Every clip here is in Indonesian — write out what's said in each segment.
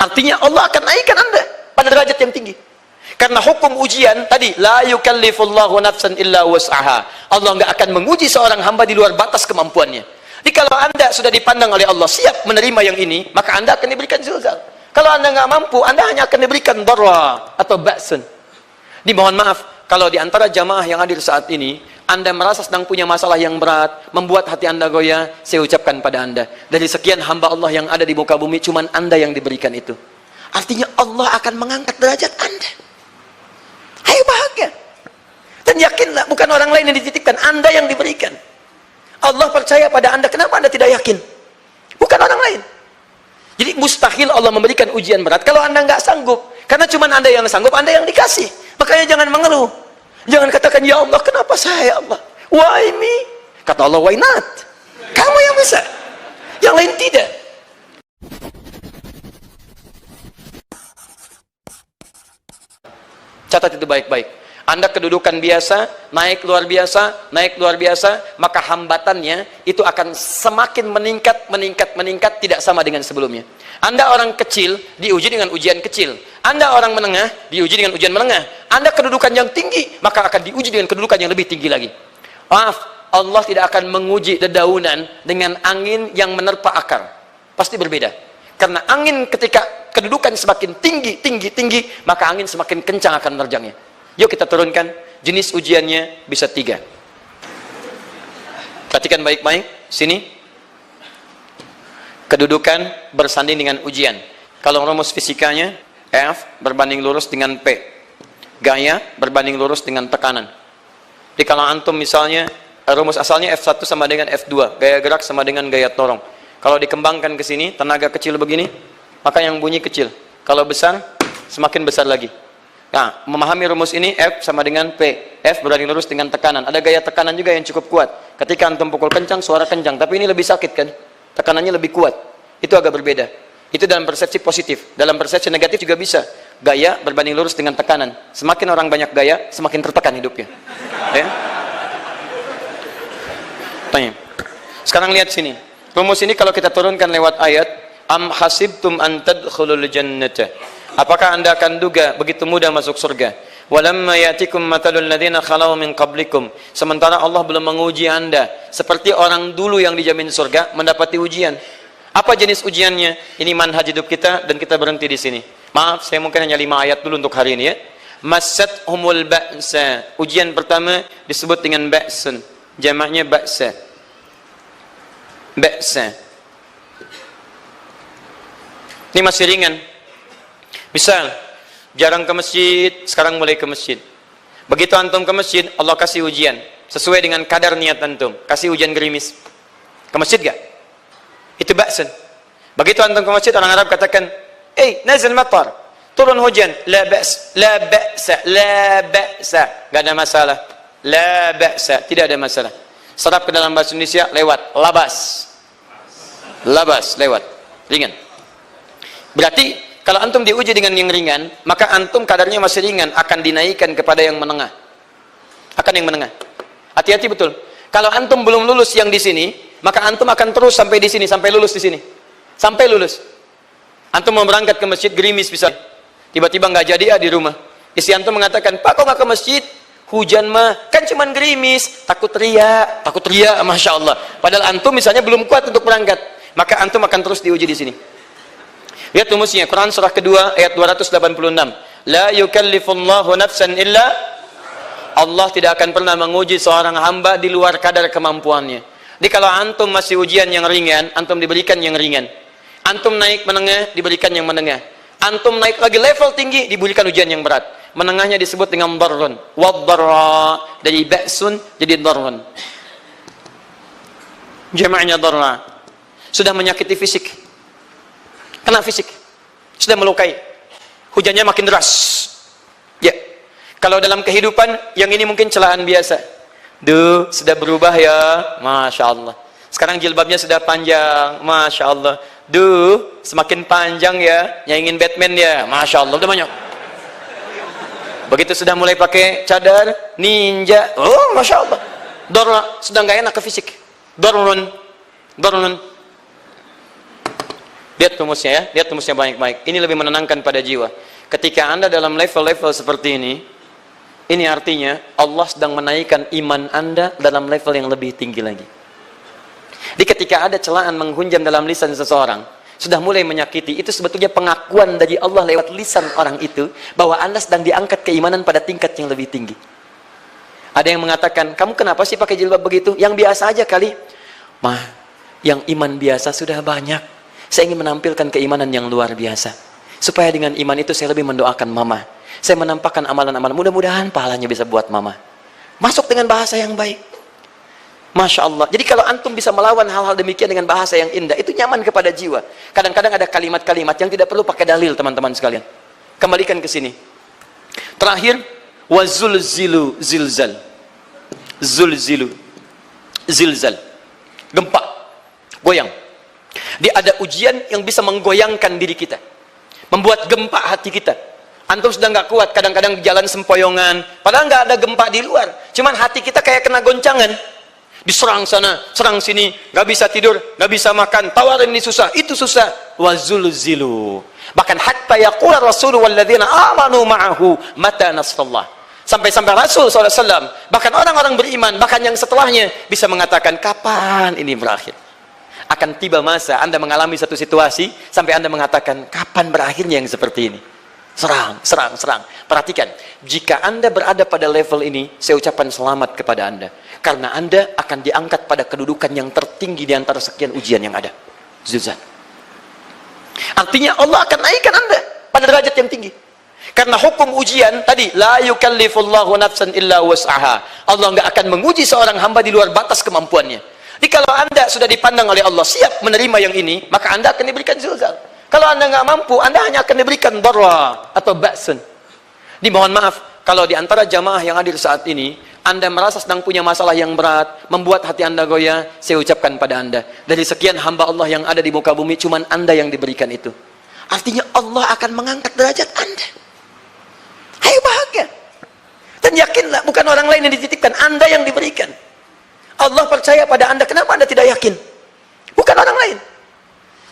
Artinya Allah akan naikkan Anda pada derajat yang tinggi. Karena hukum ujian tadi, la yukallifullahu nafsan illa wus'aha. Allah nggak akan menguji seorang hamba di luar batas kemampuannya. Jadi kalau Anda sudah dipandang oleh Allah siap menerima yang ini, maka Anda akan diberikan zilzal. Kalau Anda nggak mampu, Anda hanya akan diberikan darra atau ba'sun. Dimohon maaf, kalau di antara jamaah yang hadir saat ini, Anda merasa sedang punya masalah yang berat, membuat hati Anda goyah, saya ucapkan pada Anda, dari sekian hamba Allah yang ada di muka bumi, cuman Anda yang diberikan itu. Artinya Allah akan mengangkat derajat Anda. Ayo bahagia. Dan yakinlah, bukan orang lain yang dititipkan, Anda yang diberikan. Allah percaya pada Anda, kenapa Anda tidak yakin? Bukan orang lain. Jadi mustahil Allah memberikan ujian berat kalau Anda nggak sanggup. Karena cuma Anda yang sanggup, Anda yang dikasih. Makanya jangan mengeluh. Jangan katakan, ya Allah, kenapa saya, Allah? Why me? Kata Allah, why not? Kamu yang bisa. Yang lain tidak. Catat itu baik-baik. Anda kedudukan biasa, naik luar biasa, maka hambatannya itu akan semakin meningkat, tidak sama dengan sebelumnya. Anda orang kecil, diuji dengan ujian kecil. Anda orang menengah, diuji dengan ujian menengah. Anda kedudukan yang tinggi, maka akan diuji dengan kedudukan yang lebih tinggi lagi. Maaf, Allah tidak akan menguji dedaunan dengan angin yang menerpa akar. Pasti berbeda. Karena angin ketika kedudukan semakin tinggi, maka angin semakin kencang akan menerjangnya. Yuk kita turunkan, jenis ujiannya bisa 3. Perhatikan baik-baik, sini. Kedudukan bersanding dengan ujian. Kalau rumus fisikanya, F berbanding lurus dengan P. Gaya berbanding lurus dengan tekanan. Jadi kalau antum misalnya, rumus asalnya F1 sama dengan F2. Gaya gerak sama dengan gaya dorong. Kalau dikembangkan ke sini, tenaga kecil begini, maka yang bunyi kecil. Kalau besar, semakin besar lagi. Nah, memahami rumus ini, F sama dengan P. F berbanding lurus dengan tekanan. Ada gaya tekanan juga yang cukup kuat. Ketika antum pukul kencang, suara kencang. Tapi ini lebih sakit kan? Tekanannya lebih kuat. Itu agak berbeda. Itu dalam persepsi positif. Dalam persepsi negatif juga bisa. Gaya berbanding lurus dengan tekanan. Semakin orang banyak gaya, semakin tertekan hidupnya. Ya? Tanya. Sekarang lihat sini. Rumus ini kalau kita turunkan lewat ayat, am hasibtum an tadkhulul jannata. Apakah Anda akan duga begitu mudah masuk surga? Walamma yatikum matalul ladzina khalau min qablikum. Sementara Allah belum menguji Anda seperti orang dulu yang dijamin surga mendapati ujian. Apa jenis ujiannya? Ini manhaj hidup kita dan kita berhenti di sini. Maaf, saya mungkin hanya 5 ayat dulu untuk hari ini ya. Massathumul ba'sa. Ujian pertama disebut dengan ba'sun. Jamaknya ba'sa. Ba'sa. Ini masih ringan. Misal, jarang ke masjid, sekarang mulai ke masjid. Begitu antum ke masjid, Allah kasih ujian. Sesuai dengan kadar niat antum. Kasih ujian gerimis. Ke masjid gak? Itu ba'sun. Begitu antum ke masjid, orang Arab katakan, nazil matar. Turun hujan. La ba's, la ba'sa, la ba'sa. Gak ada masalah. La ba'sa. Tidak ada masalah. Serap ke dalam bahasa Indonesia, lewat. Labas. Labas, lewat. Ringan. Berarti, kalau antum diuji dengan yang ringan, maka antum kadarnya masih ringan, akan dinaikkan kepada yang menengah. Akan yang menengah. Hati-hati betul. Kalau antum belum lulus yang di sini, maka antum akan terus sampai di sini, sampai lulus di sini. Sampai lulus. Antum mau berangkat ke masjid, gerimis bisa. Tiba-tiba nggak jadi di rumah. Istri antum mengatakan, Pak kok nggak ke masjid? Hujan mah, kan cuman gerimis. Takut riak, Masya Allah. Padahal antum misalnya belum kuat untuk berangkat. Maka antum akan terus diuji di sini. Lihat rumusnya, Quran surah kedua ayat 286. La yukallifullahu nafsan illa. Allah tidak akan pernah menguji seorang hamba di luar kadar kemampuannya. Jadi kalau antum masih ujian yang ringan, antum diberikan yang ringan. Antum naik menengah, diberikan yang menengah. Antum naik lagi level tinggi, diberikan ujian yang berat. Menengahnya disebut dengan darrun. Waddarra, dari ba'sun jadi darrun. Jamaknya darra. Sudah menyakiti fisik. Kena fisik, sudah melukai, hujannya makin deras. Ya, kalau dalam kehidupan yang ini mungkin celaan biasa. Duh, sudah berubah ya, Masya Allah. Sekarang jilbabnya sudah panjang, Masya Allah. Duh, semakin panjang ya, nyaingin Batman ya, Masya Allah. Udah banyak. Begitu sudah mulai pakai cadar, ninja, oh Masya Allah. Dorla, sudah nggak enak ke fisik. Dorlun. Lihat rumusnya ya, lihat rumusnya baik-baik. Ini lebih menenangkan pada jiwa. Ketika Anda dalam level-level seperti ini artinya Allah sedang menaikkan iman Anda dalam level yang lebih tinggi lagi. Jadi ketika ada celaan menghunjam dalam lisan seseorang, sudah mulai menyakiti, itu sebetulnya pengakuan dari Allah lewat lisan orang itu, bahwa Anda sedang diangkat keimanan pada tingkat yang lebih tinggi. Ada yang mengatakan, kamu kenapa sih pakai jilbab begitu? Yang biasa aja kali. Mah, yang iman biasa sudah banyak. Saya ingin menampilkan keimanan yang luar biasa. Supaya dengan iman itu saya lebih mendoakan mama. Saya menampakkan amalan-amalan. Mudah-mudahan pahalanya bisa buat mama. Masuk dengan bahasa yang baik. Masya Allah. Jadi kalau antum bisa melawan hal-hal demikian dengan bahasa yang indah, itu nyaman kepada jiwa. Kadang-kadang ada kalimat-kalimat yang tidak perlu pakai dalil, teman-teman sekalian. Kembalikan ke sini. Terakhir, wazulzilu zilzal. Zulzilu zilzal. Gempa. Goyang. Dia ada ujian yang bisa menggoyangkan diri kita. Membuat gempa hati kita. Antum sudah nggak kuat, kadang-kadang jalan sempoyongan, padahal nggak ada gempa di luar. Cuman hati kita kayak kena goncangan. Diserang sana, serang sini, nggak bisa tidur, nggak bisa makan, tawarin ini susah, itu susah. Wazulzilu. Bahkan hatta yaqula Rasul walladzina amanu ma'ahu mata nasrullah. Sampai-sampai Rasul SAW, bahkan orang-orang beriman, bahkan yang setelahnya bisa mengatakan, kapan ini berakhir? Akan tiba masa Anda mengalami satu situasi sampai Anda mengatakan, kapan berakhirnya yang seperti ini? Serang, serang, serang. Perhatikan, jika Anda berada pada level ini, saya ucapkan selamat kepada Anda. Karena Anda akan diangkat pada kedudukan yang tertinggi di antara sekian ujian yang ada. Zuzan. Artinya Allah akan naikkan Anda pada derajat yang tinggi. Karena hukum ujian tadi, la yukallifullahu nafsan illa was'aha. Allah nggak akan menguji seorang hamba di luar batas kemampuannya. Jadi kalau Anda sudah dipandang oleh Allah siap menerima yang ini, maka Anda akan diberikan zilzal. Kalau Anda nggak mampu, Anda hanya akan diberikan darra atau ba'sun. Dimohon maaf, kalau di antara jamaah yang hadir saat ini, Anda merasa sedang punya masalah yang berat, membuat hati Anda goyah, saya ucapkan pada Anda, dari sekian hamba Allah yang ada di muka bumi, cuman Anda yang diberikan itu. Artinya Allah akan mengangkat derajat Anda. Ayo bahagia. Dan yakinlah, bukan orang lain yang dititipkan, Anda yang diberikan. Allah percaya pada Anda, kenapa Anda tidak yakin? Bukan orang lain.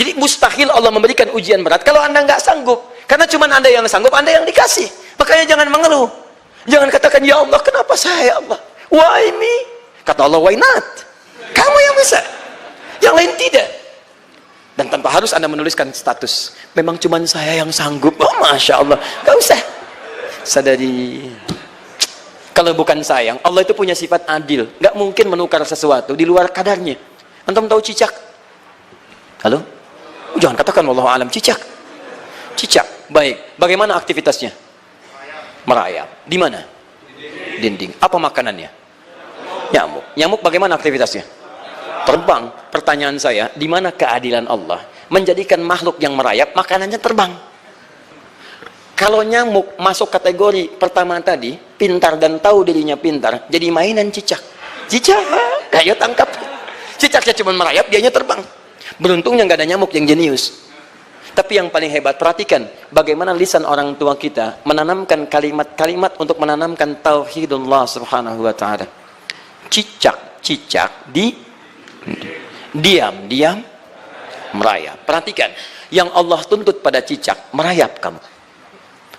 Jadi mustahil Allah memberikan ujian berat kalau Anda nggak sanggup. Karena cuma Anda yang sanggup, Anda yang dikasih. Makanya jangan mengeluh. Jangan katakan, ya Allah, kenapa saya, ya Allah? Why me? Kata Allah, why not? Kamu yang bisa. Yang lain tidak. Dan tanpa harus Anda menuliskan status. Memang cuma saya yang sanggup. Oh, Masya Allah. Gak usah. Sadari. Kalau bukan sayang, Allah itu punya sifat adil. Gak mungkin menukar sesuatu di luar kadarnya. Antum tahu cicak? Halo? Jangan katakan wallahu alam, cicak. Cicak, baik. Bagaimana aktivitasnya? Merayap. Di mana? Dinding. Apa makanannya? Nyamuk. Nyamuk bagaimana aktivitasnya? Terbang. Pertanyaan saya, di mana keadilan Allah menjadikan makhluk yang merayap makanannya terbang? Kalau nyamuk masuk kategori pertama tadi, pintar dan tahu dirinya pintar, jadi mainan cicak. Cicak, ayo tangkap. Cicaknya cuma merayap, dianya terbang. Beruntungnya nggak ada nyamuk yang jenius. Tapi yang paling hebat, perhatikan bagaimana lisan orang tua kita menanamkan kalimat-kalimat untuk menanamkan tauhidullah subhanahu wa ta'ala. Cicak diam merayap. Perhatikan, yang Allah tuntut pada cicak, merayap kamu.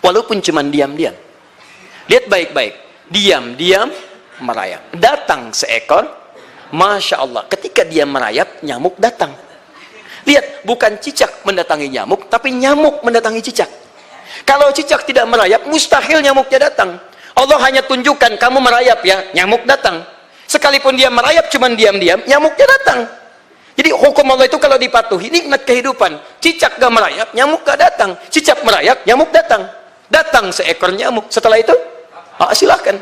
Walaupun cuma diam-diam. Lihat baik-baik, diam merayap. Datang seekor, Masya Allah, ketika dia merayap, nyamuk datang. Lihat, bukan cicak mendatangi nyamuk, tapi nyamuk mendatangi cicak. Kalau cicak tidak merayap, mustahil nyamuknya datang. Allah hanya tunjukkan, kamu merayap ya, nyamuk datang. Sekalipun dia merayap, cuman diam-diam, nyamuknya datang. Jadi hukum Allah itu kalau dipatuhi, nikmat kehidupan. Cicak gak merayap, nyamuk gak datang. Cicak merayap, nyamuk datang. Datang seekor nyamuk. Setelah itu, silahkan.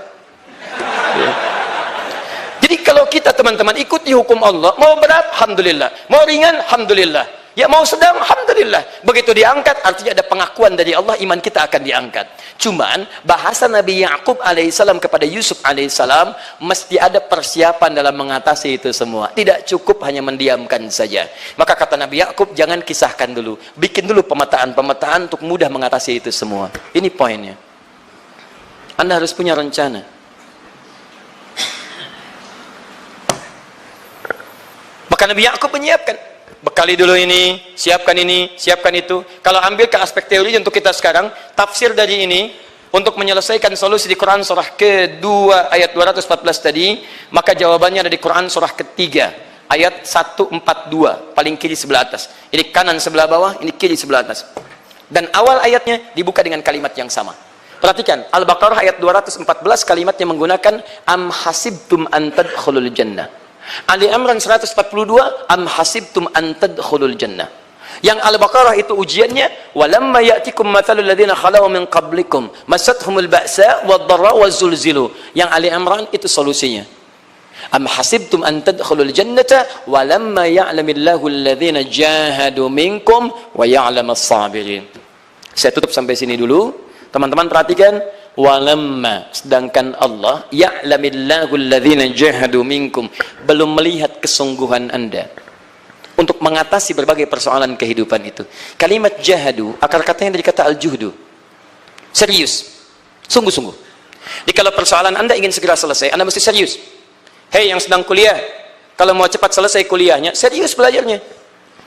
Jadi kalau kita teman-teman ikuti hukum Allah, mau berat, alhamdulillah. Mau ringan, alhamdulillah. Ya mau sedang, alhamdulillah. Begitu diangkat, artinya ada pengakuan dari Allah, iman kita akan diangkat. Cuman, bahasa Nabi Ya'qub alaihissalam kepada Yusuf alaihissalam, mesti ada persiapan dalam mengatasi itu semua. Tidak cukup hanya mendiamkan saja. Maka kata Nabi Ya'qub, jangan kisahkan dulu. Bikin dulu pemetaan-pemetaan untuk mudah mengatasi itu semua. Ini poinnya. Anda harus punya rencana. Maka Nabi Ya'qub menyiapkan. bekali dulu ini, siapkan itu. Kalau ambil ke aspek teori untuk kita sekarang, tafsir dari ini untuk menyelesaikan solusi di Quran surah kedua ayat 214 tadi, maka jawabannya ada di Quran surah ketiga ayat 142, paling kiri sebelah atas. Ini kanan sebelah bawah, ini kiri sebelah atas. Dan awal ayatnya dibuka dengan kalimat yang sama. Perhatikan, Al-Baqarah ayat 214 kalimatnya menggunakan am hasibtum an tadkhulul jannah. Ali Imran 142 am hasibtum an tadkhulul jannah. Yang Al-Baqarah itu ujiannya walamma ya'tikum mathalul ladzina khalau min qablikum masathumul ba'sa wad-dharra waz-zulzilu. Yang Ali Imran itu solusinya. Am hasibtum an tadkhulul jannata walamma ya'lamillahu alladzina jahadu minkum wa ya'lamas sabirin. Saya tutup sampai sini dulu. Teman-teman perhatikan, walamma, sedangkan Allah ya'lamillahu alladzina jahadu minkum, belum melihat kesungguhan Anda untuk mengatasi berbagai persoalan kehidupan itu. Kalimat jahadu, akar katanya dari kata al-juhdu. Serius. Sungguh-sungguh. Jadi kalau persoalan Anda ingin segera selesai, Anda mesti serius. Hei yang sedang kuliah, kalau mau cepat selesai kuliahnya, serius belajarnya.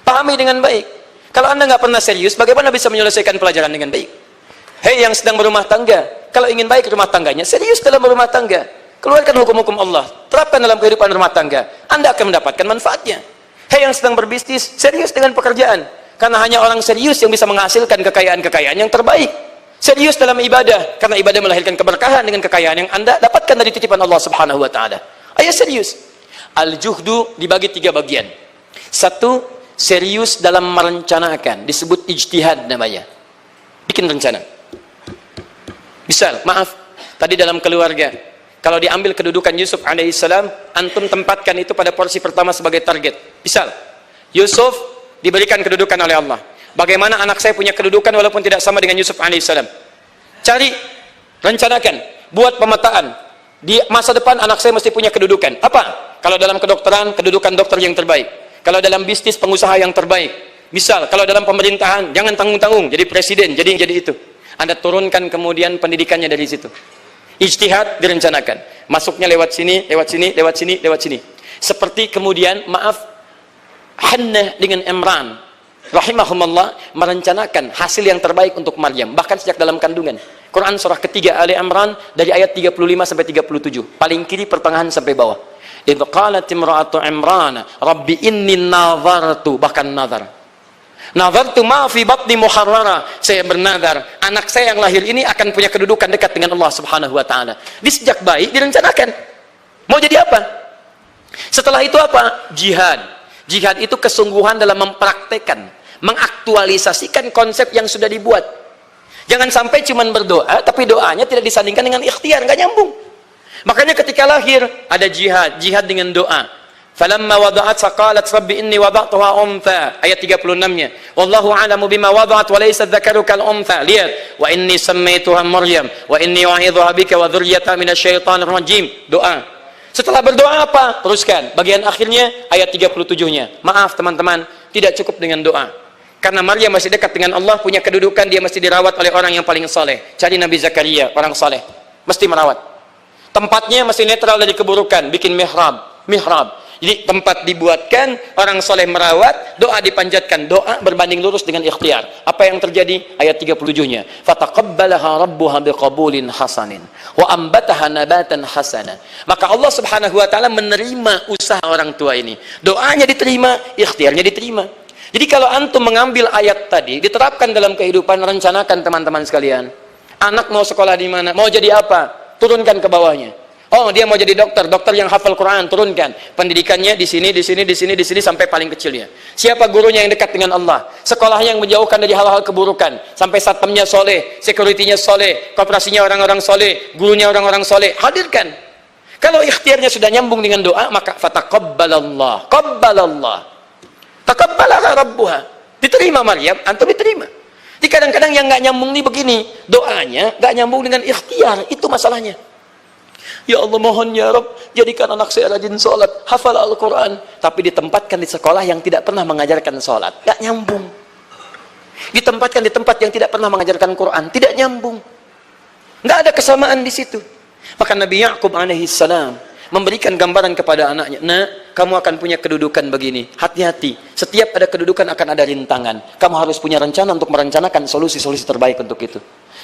Pahami dengan baik. Kalau Anda nggak pernah serius, bagaimana bisa menyelesaikan pelajaran dengan baik? Hei yang sedang berumah tangga, kalau ingin baik rumah tangganya, serius dalam berumah tangga. Keluarkan hukum-hukum Allah, terapkan dalam kehidupan rumah tangga. Anda akan mendapatkan manfaatnya. Hei yang sedang berbisnis, serius dengan pekerjaan. Karena hanya orang serius yang bisa menghasilkan kekayaan-kekayaan yang terbaik. Serius dalam ibadah, karena ibadah melahirkan keberkahan dengan kekayaan yang Anda dapatkan dari titipan Allah Subhanahu wa taala. Ayo serius. Al-juhdu dibagi 3 bagian. 1, serius dalam merencanakan, disebut ijtihad namanya. Bikin rencana. Misal, maaf, tadi dalam keluarga, kalau diambil kedudukan Yusuf alaihissalam, antum tempatkan itu pada porsi pertama sebagai target. Misal, Yusuf diberikan kedudukan oleh Allah. Bagaimana anak saya punya kedudukan walaupun tidak sama dengan Yusuf alaihissalam? Cari, rencanakan, buat pemetaan. Di masa depan anak saya mesti punya kedudukan. Apa? Kalau dalam kedokteran, kedudukan dokter yang terbaik. Kalau dalam bisnis, pengusaha yang terbaik. Misal, kalau dalam pemerintahan, jangan tanggung-tanggung, jadi presiden, jadi itu. Anda turunkan kemudian pendidikannya dari situ. Ijtihad direncanakan. Masuknya lewat sini, lewat sini, lewat sini, lewat sini. Seperti kemudian, maaf, Hannah dengan Imran, rahimahumullah, merencanakan hasil yang terbaik untuk Maryam. Bahkan sejak dalam kandungan. Quran surah ketiga Ali Imran, dari ayat 35 sampai 37. Paling kiri pertengahan sampai bawah. Idh qalat imra'atu Imran, Rabbi inni nazartu, bahkan nazar. Nazartu ma fi batni muharrara, saya bernazar anak saya yang lahir ini akan punya kedudukan dekat dengan Allah Subhanahu wa taala. Di sejak bayi direncanakan. Mau jadi apa? Setelah itu apa? Jihad. Jihad itu kesungguhan dalam mempraktekkan, mengaktualisasikan konsep yang sudah dibuat. Jangan sampai cuma berdoa tapi doanya tidak disandingkan dengan ikhtiar, nggak nyambung. Makanya ketika lahir ada jihad, jihad dengan doa. Falamma wada'at faqalat rabbi inni wada'tuha untha, ayat 36-nya. Wallahu a'lamu bima wada'at wa laysa dzakaru kal untha. Lihat, wa inni sammaituha Maryam wa inni u'idzuha bika wa dzurriyyataha minasyaitonir rajim. Doa. Setelah berdoa apa? Teruskan. Bagian akhirnya ayat 37-nya. Maaf teman-teman, tidak cukup dengan doa. Karena Maryam masih dekat dengan Allah, punya kedudukan, dia mesti dirawat oleh orang yang paling saleh. Cari Nabi Zakaria, orang saleh. Mesti merawat. Tempatnya masih netral dari keburukan, bikin mihrab. Jadi tempat dibuatkan, orang soleh merawat, doa dipanjatkan, doa berbanding lurus dengan ikhtiar. Apa yang terjadi? Ayat 37-nya. Fataqabbalaha rabbuha biqabulin hasanin wa ambataha nabatan hasana. Maka Allah Subhanahu wa taala menerima usaha orang tua ini. Doanya diterima, ikhtiarnya diterima. Jadi kalau antum mengambil ayat tadi, diterapkan dalam kehidupan, rencanakan teman-teman sekalian. Anak mau sekolah di mana? Mau jadi apa? Turunkan ke bawahnya. Oh, dia mau jadi dokter, dokter yang hafal Quran, turunkan. Pendidikannya di sini sampai paling kecilnya. Siapa gurunya yang dekat dengan Allah? Sekolahnya yang menjauhkan dari hal-hal keburukan. Sampai satpamnya soleh, security-nya soleh, koperasinya orang-orang soleh, gurunya orang-orang soleh. Hadirkan. Kalau ikhtiarnya sudah nyambung dengan doa, maka fataqabbalallah. Qabbalallah. Taqabbalaha rabbuha. Diterima Maryam, antum diterima. Jadi kadang-kadang yang nggak nyambung nih begini, doanya nggak nyambung dengan ikhtiar, itu masalahnya. Ya Allah, mohon ya Rabb, jadikan anak saya rajin sholat, hafal Al-Quran, tapi ditempatkan di sekolah yang tidak pernah mengajarkan sholat, gak nyambung. Ditempatkan di tempat yang tidak pernah mengajarkan Quran, tidak nyambung. Gak ada kesamaan di situ. Maka Nabi Ya'qub alaihissalam memberikan gambaran kepada anaknya, "Nak, kamu akan punya kedudukan begini. Hati-hati. Setiap ada kedudukan akan ada rintangan. Kamu harus punya rencana untuk merencanakan solusi-solusi terbaik untuk itu."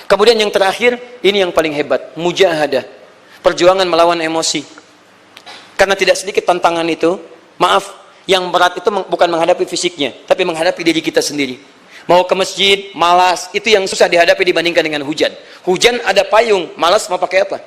Kemudian yang terakhir, ini yang paling hebat, mujahadah. Perjuangan melawan emosi. Karena tidak sedikit tantangan itu, maaf, yang berat itu bukan menghadapi fisiknya, tapi menghadapi diri kita sendiri. Mau ke masjid, malas, itu yang susah dihadapi dibandingkan dengan hujan. Hujan ada payung, malas mau pakai apa?